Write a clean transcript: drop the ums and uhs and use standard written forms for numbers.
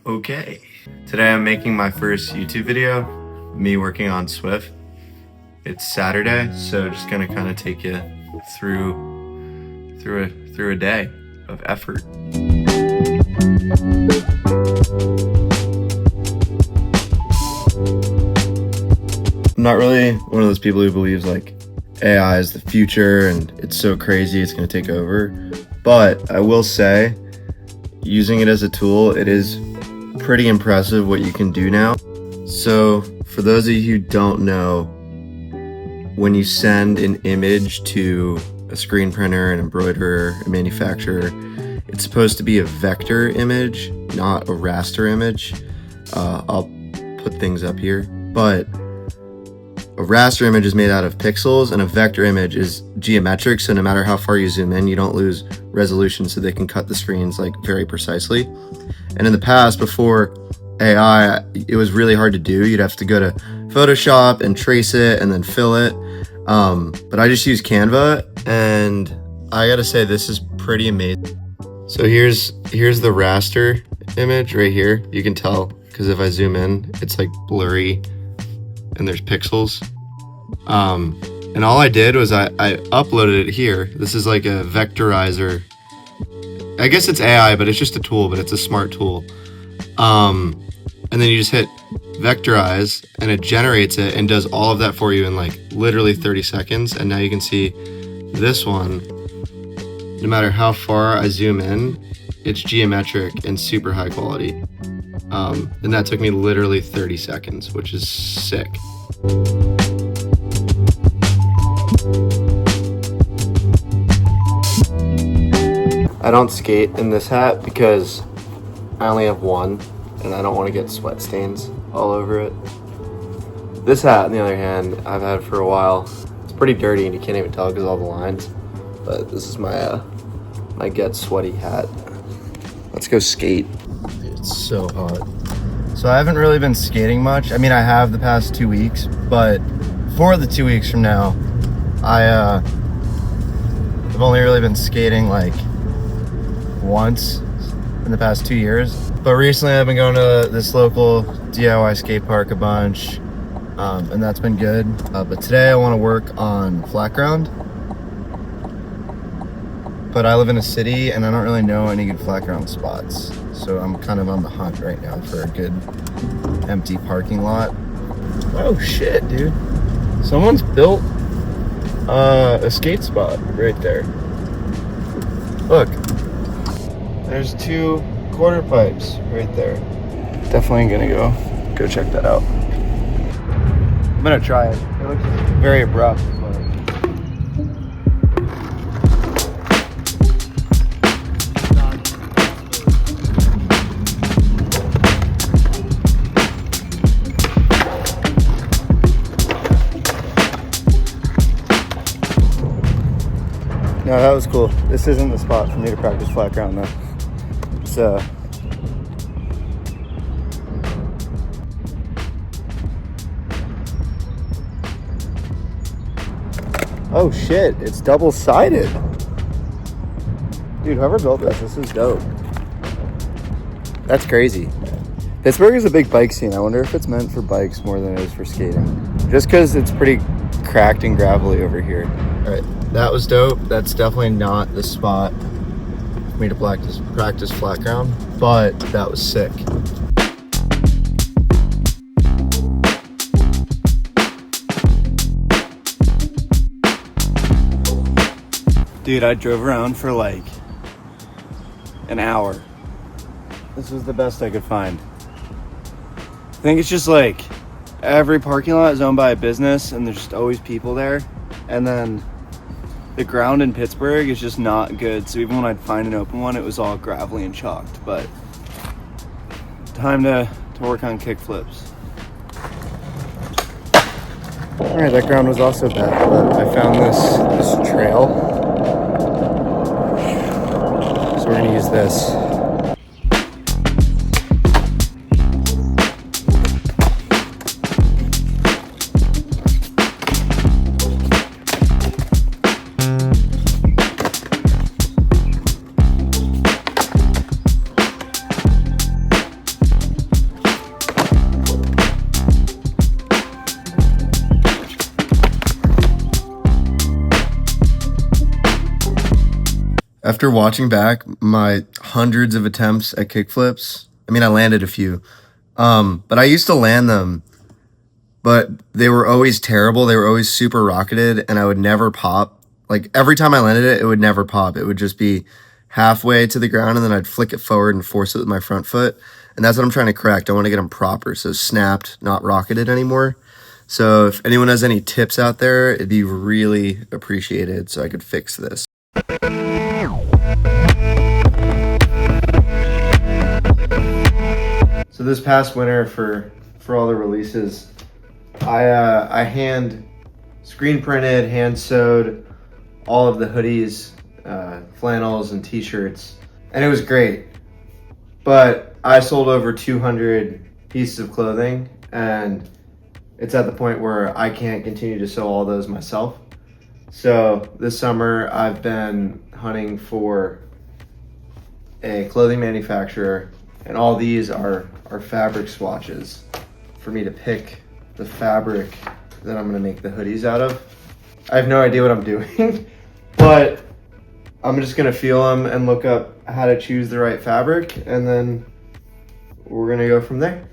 Okay, today I'm making my first YouTube video, me working on Swyf. It's Saturday, so just gonna kind of take you through a day of effort. I'm not really one of those people who believes like AI is the future and it's so crazy it's gonna take over, but I will say, using it as a tool, it is pretty impressive what you can do now. So for those of you who don't know, when you send an image to a screen printer, an embroiderer, a manufacturer, it's supposed to be a vector image, not a raster image. I'll put things up here, but a raster image is made out of pixels and a vector image is geometric, so no matter how far you zoom in, you don't lose resolution, so they can cut the screens like very precisely. And in the past, before AI, it was really hard to do. You'd have to go to Photoshop and trace it and then fill it. But I just use Canva, and I gotta say, this is pretty amazing. So here's the raster image right here. You can tell because if I zoom in, it's like blurry and there's pixels. And all I did was I uploaded it here. This is like a vectorizer. I guess it's AI, but it's just a tool, but it's a smart tool. And then you just hit vectorize and it generates it and does all of that for you in like literally 30 seconds. And now you can see this one, no matter how far I zoom in, it's geometric and super high quality. And that took me literally 30 seconds, which is sick. I don't skate in this hat because I only have one and I don't want to get sweat stains all over it. This hat, on the other hand, I've had for a while. It's pretty dirty and you can't even tell because of all the lines. But this is my my get sweaty hat. Let's go skate. It's so hot. So I haven't really been skating much. I mean, I have the past 2 weeks, but for the 2 weeks from now, I've only really been skating like once in the past 2 years. But recently I've been going to this local DIY skate park a bunch, and that's been good. But today I want to work on flat ground. But I live in a city and I don't really know any good flat ground spots. So I'm kind of on the hunt right now for a good empty parking lot. Oh shit, dude. Someone's built a skate spot right there. Look, there's 2 quarter pipes right there. Definitely gonna go check that out. I'm gonna try it. It looks very abrupt. No, that was cool. This isn't the spot for me to practice flat ground though. It's oh shit, it's double-sided. Dude, whoever built this is dope. That's crazy. Pittsburgh is a big bike scene. I wonder if it's meant for bikes more than it is for skating. Just because it's pretty cracked and gravelly over here. All right, that was dope. That's definitely not the spot for me to practice flat ground, but that was sick. Dude, I drove around for like an hour. This was the best I could find. I think it's just like every parking lot is owned by a business and there's just always people there. And then the ground in Pittsburgh is just not good. So even when I'd find an open one, it was all gravelly and chalked. But time to work on kick flips. All right, that ground was also bad, but I found this trail. So we're gonna use this. After watching back my hundreds of attempts at kickflips, I mean, I landed a few, but I used to land them, but they were always terrible. They were always super rocketed, and I would never pop. Like every time I landed it, it would never pop. It would just be halfway to the ground, and then I'd flick it forward and force it with my front foot. And that's what I'm trying to correct. I want to get them proper, so snapped, not rocketed anymore. So if anyone has any tips out there, it'd be really appreciated so I could fix this. So this past winter for all the releases, I hand screen printed, hand sewed all of the hoodies, flannels, and t-shirts, and it was great. But I sold over 200 pieces of clothing, and it's at the point where I can't continue to sew all those myself. So this summer I've been hunting for a clothing manufacturer, and all these are fabric swatches for me to pick the fabric that I'm gonna make the hoodies out of. I have no idea what I'm doing, but I'm just gonna feel them and look up how to choose the right fabric, and then we're gonna go from there.